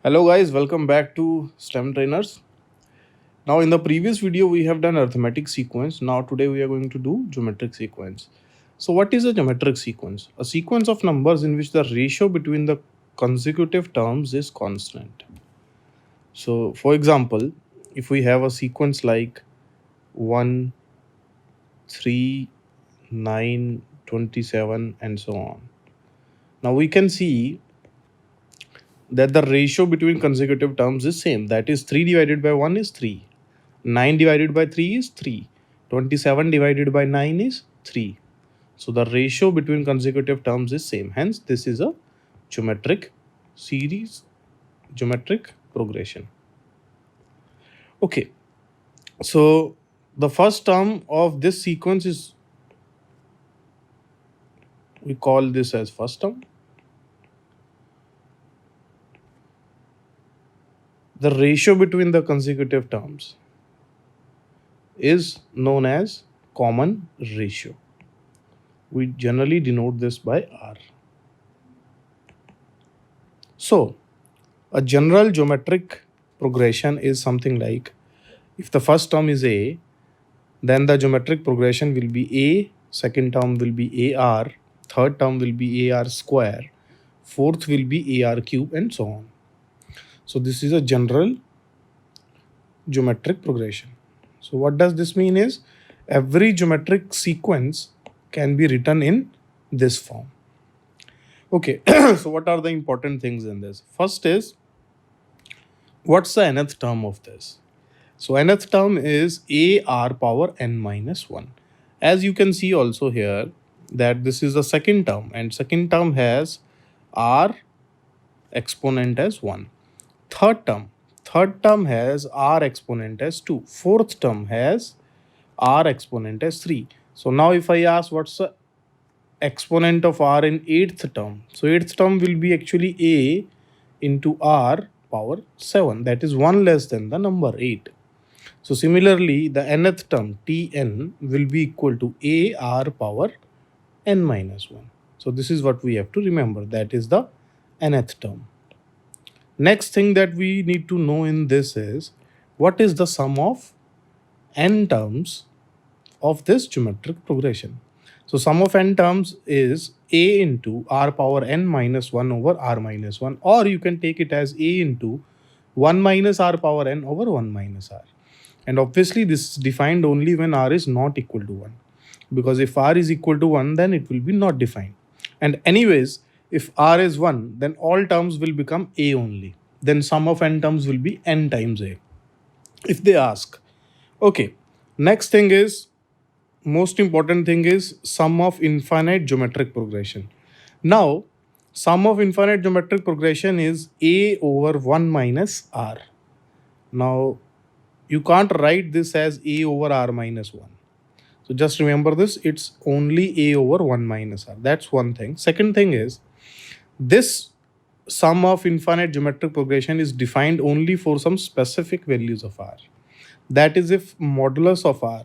Hello guys, welcome back to STEM Trainers. Now in the previous video we have done arithmetic sequence. Now today we are going to do geometric sequence. So what is a geometric sequence? A sequence of numbers in which the ratio between the consecutive terms is constant. So for example, if we have a sequence like 1, 3, 9, 27 and so on. Now we can see that the ratio between consecutive terms is same. That is 3 divided by 1 is 3. 9 divided by 3 is 3. 27 divided by 9 is 3. So the ratio between consecutive terms is same. Hence, this is a geometric series, geometric progression. Okay. So the first term of this sequence is, we call this as first term. The ratio between the consecutive terms is known as common ratio. We generally denote this by R. So, a general geometric progression is something like, if the first term is A, then the geometric progression will be A, second term will be AR, third term will be AR square, fourth will be AR cube, and so on. So, this is a general geometric progression. So, what does this mean is, every geometric sequence can be written in this form. Okay, so what are the important things in this? First is, what's the nth term of this? So nth term is AR power n minus 1. As you can see also here, that this is the second term, and second term has R exponent as 1. Third term has R exponent as 2. Fourth term has R exponent as 3. So now if I ask what's the exponent of R in 8th term, so 8th term will be actually A into R power 7, that is 1 less than the number 8. So similarly, the nth term Tn will be equal to AR power n minus 1. So this is what we have to remember, that is the nth term. Next thing that we need to know in this is, what is the sum of n terms of this geometric progression? So sum of n terms is A into R power n minus 1 over R minus 1, or you can take it as A into 1 minus R power n over 1 minus R. And obviously this is defined only when R is not equal to 1. Because if R is equal to 1, then it will be not defined. And anyways, if R is 1, then all terms will become A only. Then sum of n terms will be n times A, if they ask. Okay, next thing is, most important thing is sum of infinite geometric progression. Now, sum of infinite geometric progression is A over 1 minus R. Now, you can't write this as A over R minus 1. So just remember this, it's only A over 1 minus R. That's one thing. Second thing is, this sum of infinite geometric progression is defined only for some specific values of R. That is if modulus of R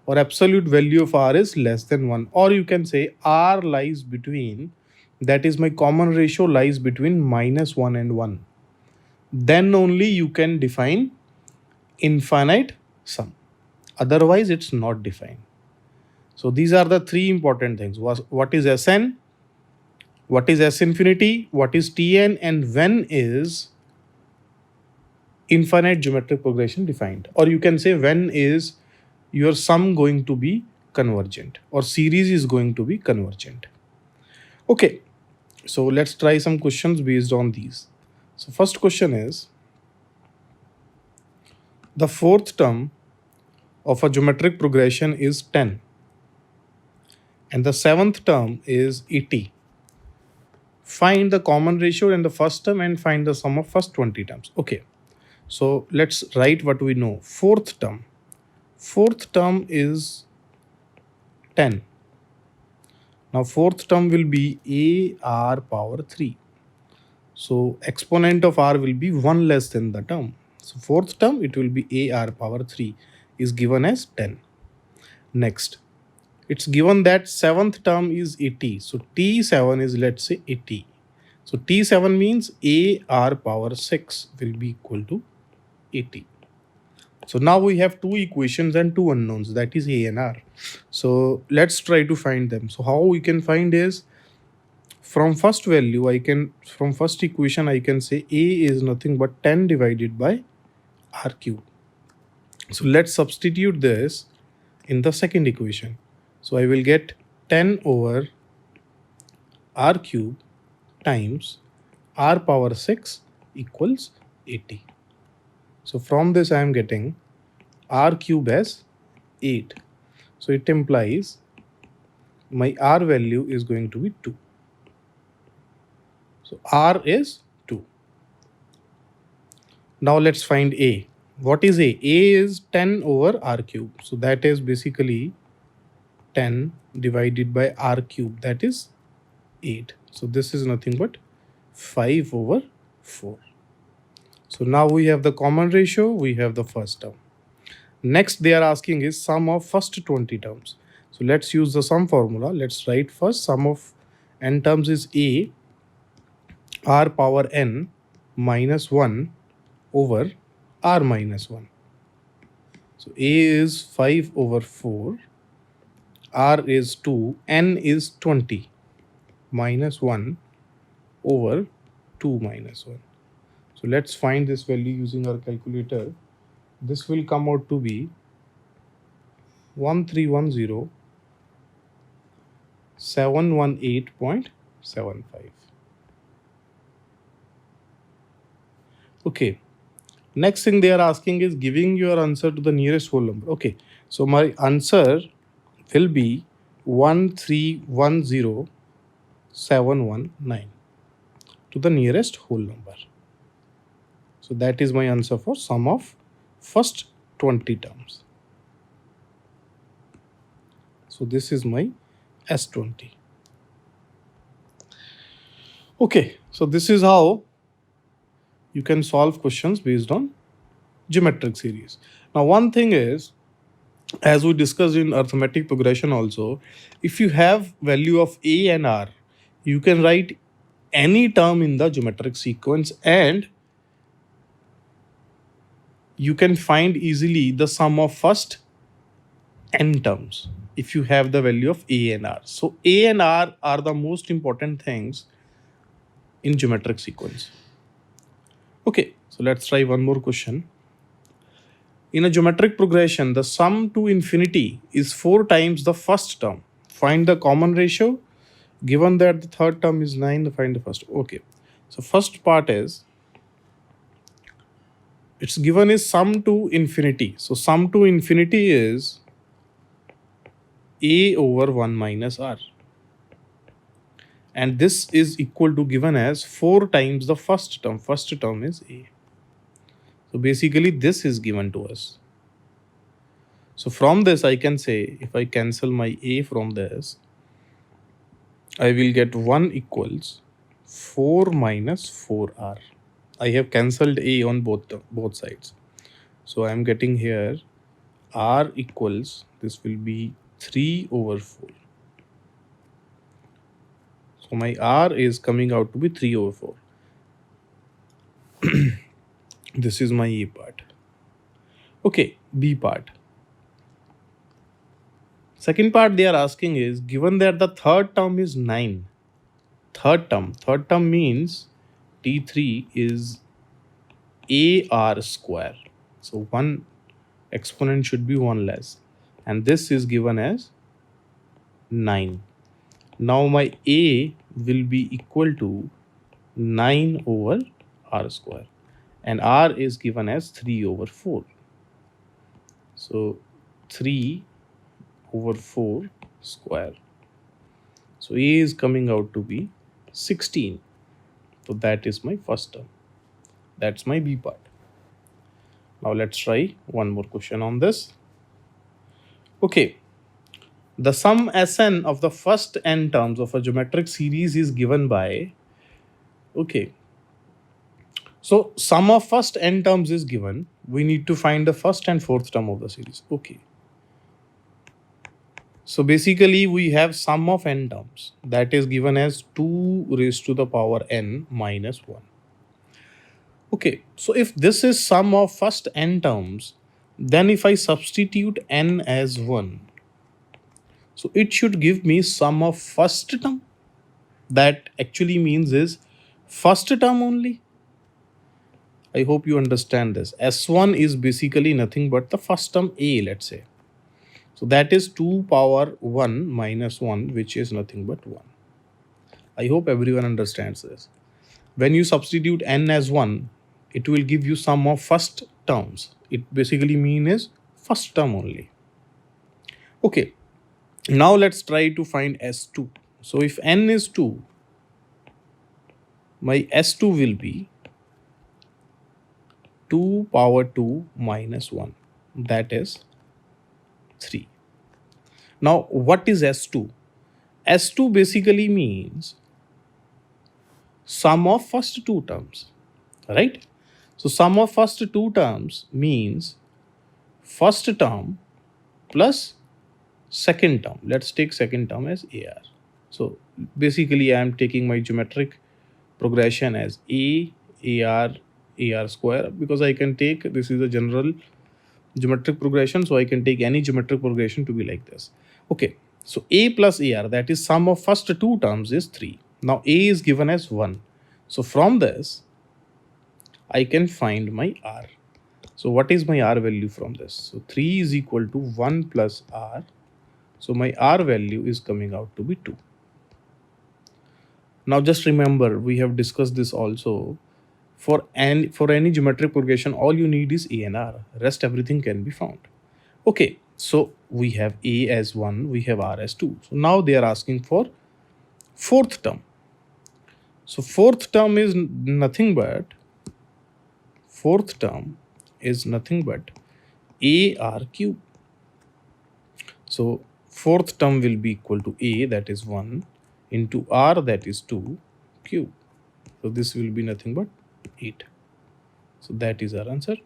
or absolute value of R is less than 1. Or you can say R lies between, that is my common ratio lies between minus 1 and 1. Then only you can define infinite sum. Otherwise, it's not defined. So these are the three important things. What is Sn? What is S infinity? What is Tn? And when is infinite geometric progression defined? Or you can say, when is your sum going to be convergent, or series is going to be convergent. Okay, so let's try some questions based on these. So first question is, the fourth term of a geometric progression is 10 and the seventh term is 80. Find the common ratio in the first term and find the sum of first 20 terms. Okay, so let's write what we know. Fourth term is 10. Now fourth term will be AR power 3. So exponent of R will be 1 less than the term. So fourth term, it will be AR power 3 is given as 10. Next, it's given that seventh term is 80. So T7 is, let's say, 80. So T7 means a r power 6 will be equal to 80. So now we have two equations and two unknowns, that is a and r. So let's try to find them. So how we can find is, from first equation I can say a is nothing but 10 divided by r cube. So let's substitute this in the second equation. So I will get 10 over r cube times r power 6 equals 80. So from this I am getting r cube as 8. So it implies my r value is going to be 2. So r is 2. Now let's find a. What is a? A is 10 over r cube. So that is basically 10 divided by r cube, that is 8. So this is nothing but 5 over 4. So now we have the common ratio, we have the first term. Next they are asking is sum of first 20 terms. So let's use the sum formula. Let's write first sum of n terms is a r power n minus 1 over r minus 1. So a is 5 over 4, r is 2, n is 20 minus 1 over 2 minus 1. So let's find this value using our calculator. This will come out to be 1310,718.75. Okay. Next thing they are asking is giving your answer to the nearest whole number. Okay. So my answer will be 1310,719 to the nearest whole number. So that is my answer for sum of first 20 terms. So this is my S20. Okay, so this is how you can solve questions based on geometric series. Now one thing is, as we discussed in arithmetic progression also, if you have value of a and r, you can write any term in the geometric sequence and you can find easily the sum of first n terms if you have the value of a and r. So a and r are the most important things in geometric sequence. Okay, so let's try one more question. In a geometric progression, the sum to infinity is 4 times the first term. Find the common ratio. Given that the third term is 9, find the first. Okay, so first part is, it's given is sum to infinity. So sum to infinity is a over 1 minus r. And this is equal to given as 4 times the first term. First term is a. So basically this is given to us. So from this I can say, if I cancel my a from this, I will get 1 equals 4 minus 4r. I have cancelled a on both sides. So I am getting here r equals, this will be 3 over 4. So my r is coming out to be 3 over 4. This is my A part. Okay, B part. Second part they are asking is, given that the third term is 9, third term means T3 is AR square. So one exponent should be 1 less. And this is given as 9. Now my A will be equal to 9 over R square. And R is given as 3 over 4. So 3 over 4 square. So A is coming out to be 16. So that is my first term. That's my B part. Now let's try one more question on this. Okay. The sum Sn of the first n terms of a geometric series is given by, okay. So sum of first n terms is given. We need to find the first and fourth term of the series. Okay. So basically we have sum of n terms that is given as 2 raised to the power n minus 1. Okay, so if this is sum of first n terms, then if I substitute n as 1, so it should give me sum of first term. That actually means is first term only. I hope you understand this. S1 is basically nothing but the first term A, let's say. So that is 2 power 1 minus 1, which is nothing but 1. I hope everyone understands this. When you substitute n as 1, it will give you sum of first terms. It basically means is first term only. Okay, now let's try to find S2. So if n is 2, my S2 will be 2 power 2 minus 1. That is 3. Now what is S2? S2 basically means sum of first two terms, right? So sum of first two terms means first term plus second term. Let's take second term as AR. So basically I am taking my geometric progression as AR square, because I can take, this is a general geometric progression, so I can take any geometric progression to be like this. Okay, so A plus AR, that is sum of first two terms, is 3. Now A is given as 1. So from this I can find my R. So what is my R value from this? So 3 is equal to 1 plus R. So my R value is coming out to be 2. Now just remember, we have discussed this also. For any geometric progression, all you need is A and R. Rest everything can be found. Okay, so we have A as 1, we have R as 2. So now they are asking for fourth term. So fourth term is nothing but AR cube. So fourth term will be equal to A, that is 1, into R, that is 2, cube. So this will be nothing but 8. So that is our answer.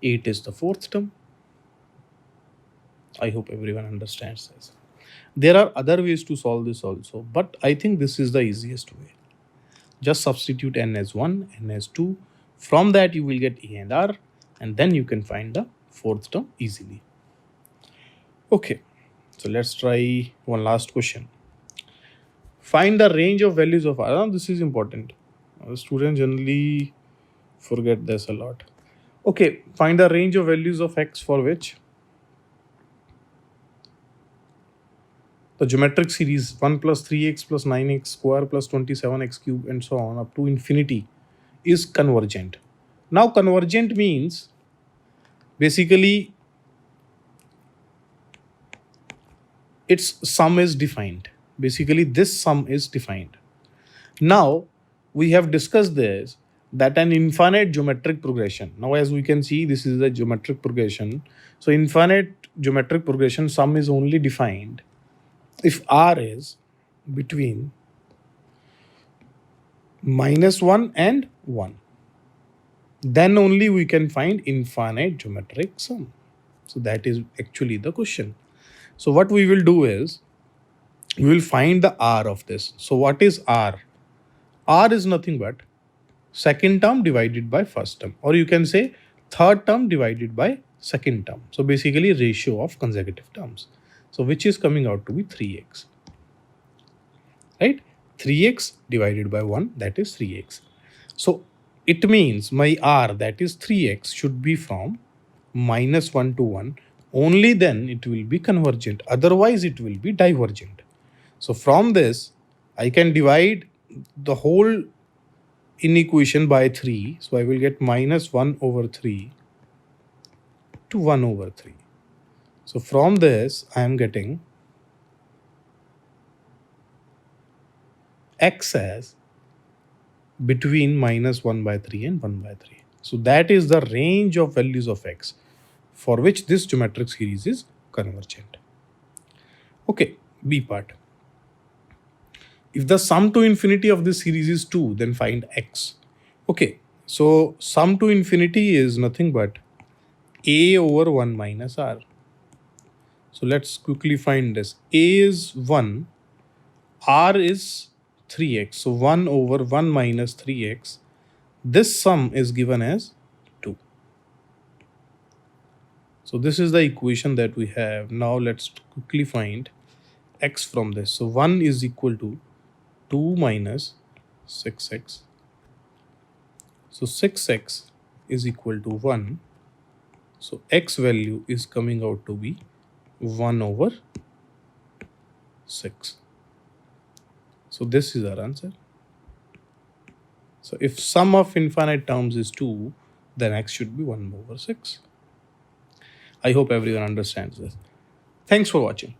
8 is the fourth term. I hope everyone understands this. There are other ways to solve this also, but I think this is the easiest way. Just substitute n as 1, n as 2. From that you will get A and R, and then you can find the fourth term easily. Okay, so let's try one last question. Find the range of values of R. Now, this is important. Students generally forget this a lot. Okay, find the range of values of x for which the geometric series 1 plus 3x plus 9x square plus 27x cube and so on up to infinity is convergent. Now convergent means basically its sum is defined. Basically this sum is defined. Now we have discussed this, that an infinite geometric progression. Now as we can see, this is the geometric progression. So infinite geometric progression sum is only defined if R is between -1 and 1. Then only we can find infinite geometric sum. So that is actually the question. So what we will do is, we will find the R of this. So what is R? R is nothing but second term divided by first term, or you can say third term divided by second term. So basically ratio of consecutive terms. So which is coming out to be 3x. Right? 3x divided by 1, that is 3x. So it means my R, that is 3x, should be from -1 to 1. Only then it will be convergent. Otherwise it will be divergent. So from this, I can divide the whole inequation by 3. So I will get -1 over 3 to 1 over 3. So from this, I am getting x as between -1 by 3 and 1 by 3. So that is the range of values of x for which this geometric series is convergent. Okay, B part. If the sum to infinity of this series is 2, then find x. Okay, so sum to infinity is nothing but a over 1 minus r. So let's quickly find this. A is 1, R is 3x. So 1 over 1 minus 3x. This sum is given as 2. So this is the equation that we have. Now let's quickly find x from this. So 1 is equal to 2 minus 6x. So 6x is equal to 1. So x value is coming out to be 1 over 6. So this is our answer. So if sum of infinite terms is 2, then x should be 1 over 6. I hope everyone understands this. Thanks for watching.